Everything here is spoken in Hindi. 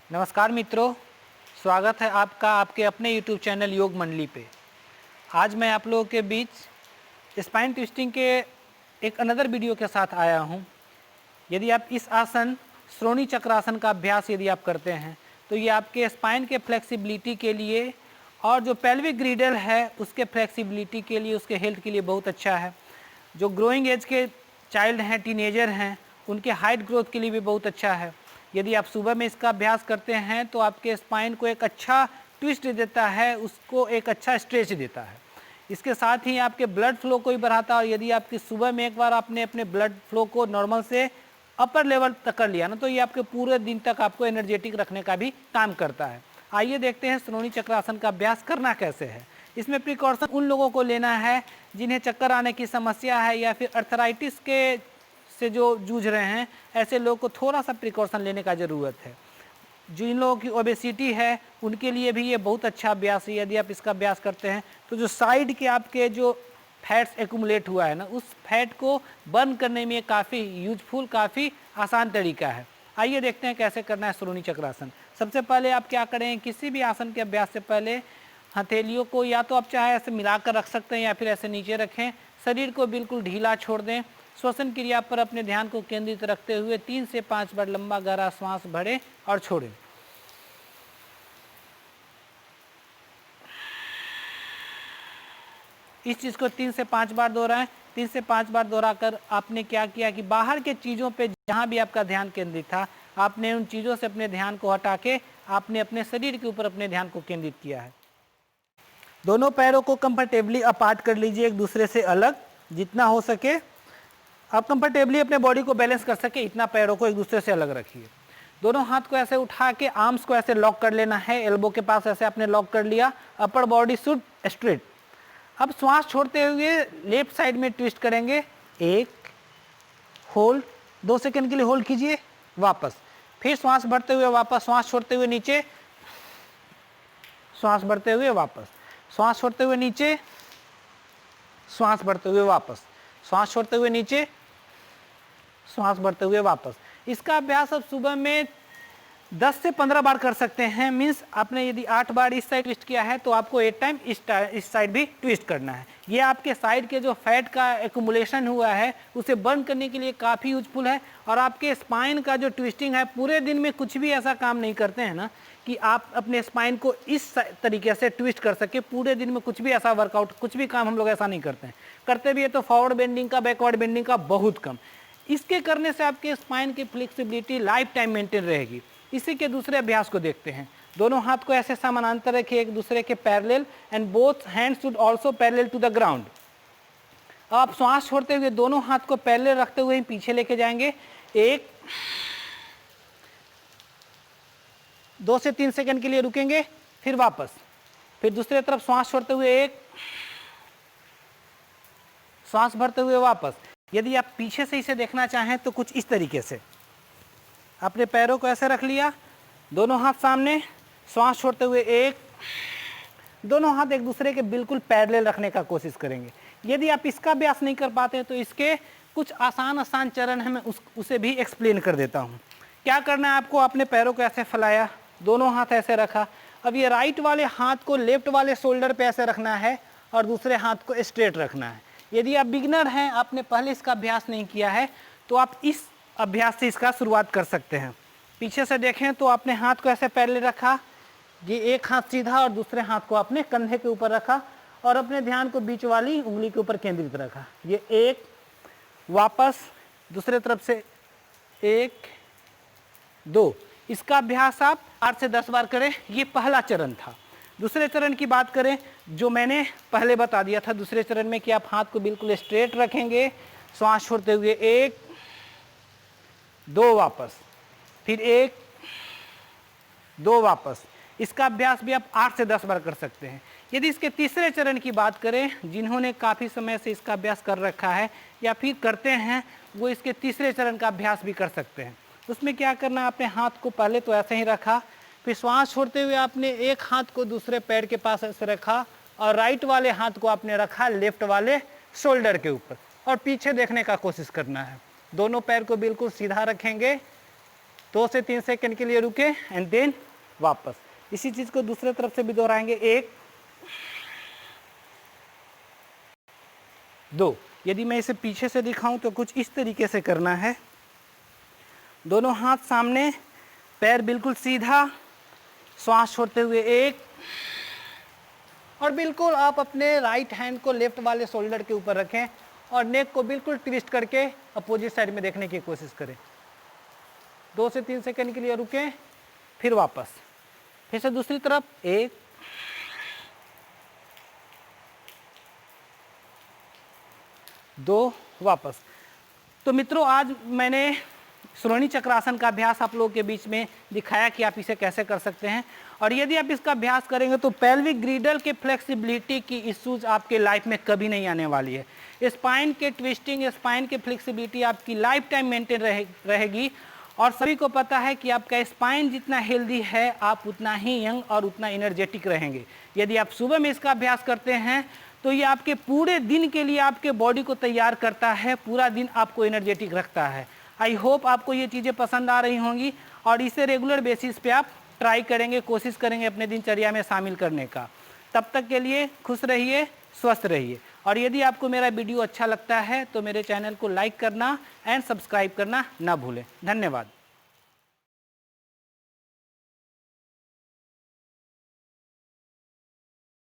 नमस्कार मित्रों, स्वागत है आपका आपके अपने YouTube चैनल योग मंडली पे। आज मैं आप लोगों के बीच स्पाइन ट्विस्टिंग के एक अनदर वीडियो के साथ आया हूँ। यदि आप इस आसन श्रोणी चक्रासन का अभ्यास यदि आप करते हैं तो ये आपके स्पाइन के फ्लेक्सिबिलिटी के लिए और जो पेल्विक ग्रिडल है उसके फ्लेक्सिबिलिटी के लिए, उसके हेल्थ के लिए बहुत अच्छा है। जो ग्रोइंग एज के चाइल्ड हैं, टीनेजर हैं, उनके हाइट ग्रोथ के लिए भी बहुत अच्छा है। यदि आप सुबह में इसका अभ्यास करते हैं तो आपके स्पाइन को एक अच्छा ट्विस्ट देता है, उसको एक अच्छा स्ट्रेच देता है। इसके साथ ही आपके ब्लड फ्लो को भी बढ़ाता है। और यदि आपकी सुबह में एक बार आपने अपने ब्लड फ्लो को नॉर्मल से अपर लेवल तक कर लिया ना, तो ये आपके पूरे दिन तक आपको एनर्जेटिक रखने का भी काम करता है। आइए देखते हैं श्रोणी चक्रासन का अभ्यास करना कैसे है। इसमें प्रिकॉशन उन लोगों को लेना है जिन्हें चक्कर आने की समस्या है या फिर अर्थराइटिस के से जो जूझ रहे हैं, ऐसे लोगों को थोड़ा सा प्रिकॉशन लेने का ज़रूरत है। जिन लोगों की ओबेसिटी है उनके लिए भी ये बहुत अच्छा अभ्यास है। यदि आप इसका अभ्यास करते हैं तो जो साइड के आपके जो फैट्स एक्यूमुलेट हुआ है ना, उस फैट को बर्न करने में काफ़ी यूजफुल, काफ़ी आसान तरीका है। आइए देखते हैं कैसे करना है श्रोणी चक्रासन। सबसे पहले आप क्या करें, किसी भी आसन के अभ्यास से पहले हथेलियों को या तो आप चाहे ऐसे मिलाकर रख सकते हैं या फिर ऐसे नीचे रखें। शरीर को बिल्कुल ढीला छोड़ दें। श्वसन क्रिया पर अपने ध्यान को केंद्रित रखते हुए 3 से 5 बार लंबा गहरा श्वास भरें और छोड़ें। इस चीज़ को 3 से 5 बार दोहराएं। 3 से 5 बार दोहराकर आपने क्या किया कि बाहर के चीज़ों पे जहाँ भी आपका ध्यान केंद्रित था, आपने उन चीज़ों से अपने ध्यान को हटा के आपने अपने शरीर के ऊपर अपने ध्यान को केंद्रित किया है। दोनों पैरों को कंफर्टेबली अपार्ट कर लीजिए, एक दूसरे से अलग जितना हो सके। आप कंफर्टेबली अपने बॉडी को बैलेंस कर सके इतना पैरों को एक दूसरे से अलग रखिए। दोनों हाथ को ऐसे उठा के आर्म्स को ऐसे लॉक कर लेना है। एल्बो के पास ऐसे आपने लॉक कर लिया। Upper body should straight. अब श्वास छोड़ते हुए लेफ्ट साइड में ट्विस्ट करेंगे। 1 होल्ड, 2 सेकंड के लिए होल्ड कीजिए, वापस। फिर श्वास भरते हुए वापस, श्वास छोड़ते हुए नीचे, श्वास भरते हुए वापस, श्वास छोड़ते हुए नीचे, श्वास भरते हुए वापस, श्वास छोड़ते हुए नीचे, श्वास भरते हुए वापस। इसका अभ्यास आप सुबह में 10 से 15 बार कर सकते हैं। मीन्स आपने यदि 8 बार इस साइड ट्विस्ट किया है तो आपको 8 टाइम इस साइड भी ट्विस्ट करना है। ये आपके साइड के जो फैट का एक्यूमुलेशन हुआ है उसे बर्न करने के लिए काफ़ी यूजफुल है। और आपके स्पाइन का जो ट्विस्टिंग है, पूरे दिन में कुछ भी ऐसा काम नहीं करते हैं ना कि आप अपने स्पाइन को इस तरीके से ट्विस्ट कर सके। पूरे दिन में कुछ भी ऐसा वर्कआउट, कुछ भी काम हम लोग ऐसा नहीं करते हैं। करते भी है तो फॉरवर्ड बेंडिंग का, बैकवर्ड बेंडिंग का बहुत कम। इसके करने से आपके स्पाइन की फ्लेक्सिबिलिटी लाइफ टाइम मेंटेन रहेगी। इसी के दूसरे अभ्यास को देखते हैं। दोनों हाथ को ऐसे समानांतर रखिए, एक दूसरे के parallel, and both hands should also parallel to the ground. आप श्वास छोड़ते हुए दोनों हाथ को पैरेलल रखते हुए पीछे लेके जाएंगे। 1, 2 से 3 सेकंड के लिए रुकेंगे, फिर वापस। फिर दूसरी तरफ श्वास छोड़ते हुए 1, श्वास भरते हुए वापस। यदि आप पीछे से इसे देखना चाहें तो कुछ इस तरीके से अपने पैरों को ऐसे रख लिया, दोनों हाथ सामने, श्वास छोड़ते हुए 1, दोनों हाथ एक दूसरे के बिल्कुल पैरेलल रखने का कोशिश करेंगे। यदि आप इसका अभ्यास नहीं कर पाते तो इसके कुछ आसान चरण है, मैं उसे भी एक्सप्लेन कर देता हूँ। क्या करना है आपको, अपने पैरों को ऐसे फैलाया, दोनों हाथ ऐसे रखा। अब ये राइट वाले हाथ को लेफ्ट वाले शोल्डर पे ऐसे रखना है और दूसरे हाथ को स्ट्रेट रखना है। यदि आप बिगिनर हैं, आपने पहले इसका अभ्यास नहीं किया है, तो आप इस अभ्यास से इसका शुरुआत कर सकते हैं। पीछे से देखें तो आपने हाथ को ऐसे पैरेलल रखा, ये एक हाथ सीधा और दूसरे हाथ को आपने कंधे के ऊपर रखा और अपने ध्यान को बीच वाली उंगली के ऊपर केंद्रित रखा। ये 1, वापस दूसरे तरफ से 1, 2। इसका अभ्यास आप 8 से 10 बार करें। ये पहला चरण था। दूसरे चरण की बात करें, जो मैंने पहले बता दिया था दूसरे चरण में, कि आप हाथ को बिल्कुल स्ट्रेट रखेंगे, श्वास छोड़ते हुए 1, 2 वापस, फिर 1, 2 वापस। इसका अभ्यास भी आप 8 से 10 बार कर सकते हैं। यदि इसके तीसरे चरण की बात करें, जिन्होंने काफ़ी समय से इसका अभ्यास कर रखा है या फिर करते हैं, वो इसके तीसरे चरण का अभ्यास भी कर सकते हैं। उसमें क्या करना है, आपने हाथ को पहले तो ऐसे ही रखा, फिर श्वास छोड़ते हुए आपने एक हाथ को दूसरे पैर के पास ऐसे रखा और राइट वाले हाथ को आपने रखा लेफ्ट वाले शोल्डर के ऊपर और पीछे देखने का कोशिश करना है। दोनों पैर को बिल्कुल सीधा रखेंगे 2 से 3 सेकंड के लिए रुके एंड देन वापस। इसी चीज को दूसरे तरफ से भी दोहराएंगे। 1 2। यदि मैं इसे पीछे से दिखाऊं तो कुछ इस तरीके से करना है। दोनों हाथ सामने, पैर बिल्कुल सीधा, श्वास छोड़ते हुए 1, और बिल्कुल आप अपने राइट हैंड को लेफ्ट वाले शोल्डर के ऊपर रखें और नेक को बिल्कुल ट्विस्ट करके अपोजिट साइड में देखने की कोशिश करें। 2 से 3 सेकंड के लिए रुकें, फिर वापस। फिर से दूसरी तरफ 1 2 वापस। तो मित्रों, आज मैंने श्रोणी चक्रासन का अभ्यास आप लोगों के बीच में दिखाया कि आप इसे कैसे कर सकते हैं। और यदि आप इसका अभ्यास करेंगे तो पेल्विक ग्रिडल के फ्लेक्सिबिलिटी की इश्यूज आपके लाइफ में कभी नहीं आने वाली है। स्पाइन के ट्विस्टिंग, स्पाइन के फ्लेक्सिबिलिटी आपकी लाइफ टाइम मेंटेन रहेगी। और सभी को पता है कि आपका स्पाइन जितना हेल्दी है, आप उतना ही यंग और उतना एनर्जेटिक रहेंगे। यदि आप सुबह में इसका अभ्यास करते हैं तो ये आपके पूरे दिन के लिए आपके बॉडी को तैयार करता है, पूरा दिन आपको एनर्जेटिक रखता है। आई होप आपको ये चीज़ें पसंद आ रही होंगी और इसे रेगुलर बेसिस पे आप ट्राई करेंगे, कोशिश करेंगे अपने दिनचर्या में शामिल करने का। तब तक के लिए खुश रहिए, स्वस्थ रहिए। और यदि आपको मेरा वीडियो अच्छा लगता है तो मेरे चैनल को लाइक करना एंड सब्सक्राइब करना ना भूलें। धन्यवाद।